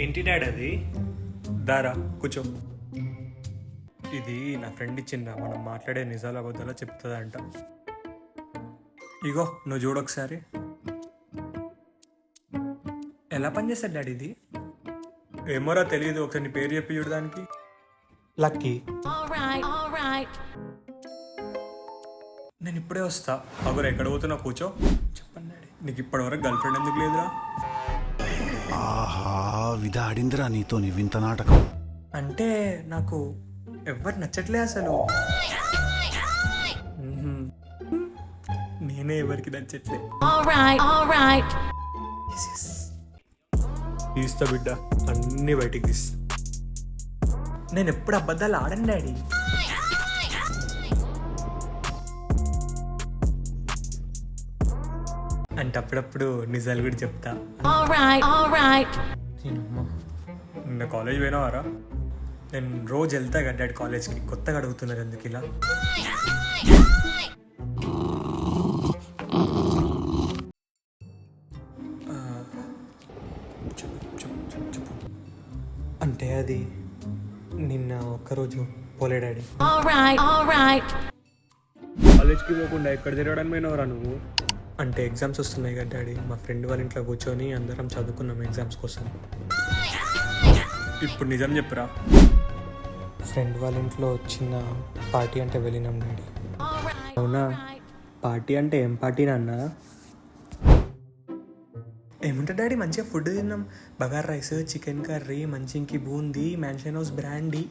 ఏంటి డాడ్ అది? దారా కూర్చో. ఇది నా ఫ్రెండ్ ఇచ్చిందా, మనం మాట్లాడే నిజాలు అబద్ధాలు చెప్తుందంట. ఇగో నువ్వు చూడొకసారి. ఎలా పనిచేస్తాడు డాడీ ఇది? ఏమోరా తెలియదు, ఒకసారి నీ పేరు చెప్పి చూడడానికి. లక్కీ. నేను ఇప్పుడే వస్తా. అగురు ఎక్కడ పోతున్నా కూర్చో. చెప్పండి డాడీ, నీకు ఇప్పటివరకు గర్ల్ ఫ్రెండ్ ఎందుకు లేదురా? ఆహా, విధ ఆడిందిరా నీతో నీ వింత నాటకం. అంటే నాకు ఎవరు నచ్చట్లే అసలు. నేనే ఎవరికి నచ్చట్లే. తీస్తా బిడ్డ, అన్ని బయటికి తీస్తా. నేను ఎప్పుడు అబద్ధాలు ఆడను డాడీ. అంటే అప్పుడప్పుడు నిజాలు కూడా చెప్తా. నిన్న కాలేజ్ పోయినావారా? నేను రోజు వెళ్తా కదా డాడీ కాలేజ్కి. కొత్తగా అడుగుతున్నారు ఎందుకు ఇలా? అంటే అది నిన్న ఒక్కరోజు పోలే డాడీ. కాలేజ్కి పోకుండా ఎక్కడ తిరగడానికి పోయినవరా నువ్వు? అంటే ఎగ్జామ్స్ వస్తున్నాయి కదా డాడీ, మా ఫ్రెండ్ వాళ్ళ ఇంట్లో కూర్చొని అందరం చదువుకున్నాం ఎగ్జామ్స్ కోసం. ఇప్పుడు నిజం చెప్పురా. ఫ్రెండ్ వాళ్ళ ఇంట్లో చిన్న పార్టీ అంటే వెళ్ళినాం డాడీ. అవునా? పార్టీ అంటే ఏం పార్టీ నాన్న? ఏముంటుంది డాడీ, మంచిగా ఫుడ్ తిన్నాం. బగార్ రైస్, చికెన్ కర్రీ, మంచికి బూందీ, మ్యాన్షన్ హౌస్ బ్రాండీ.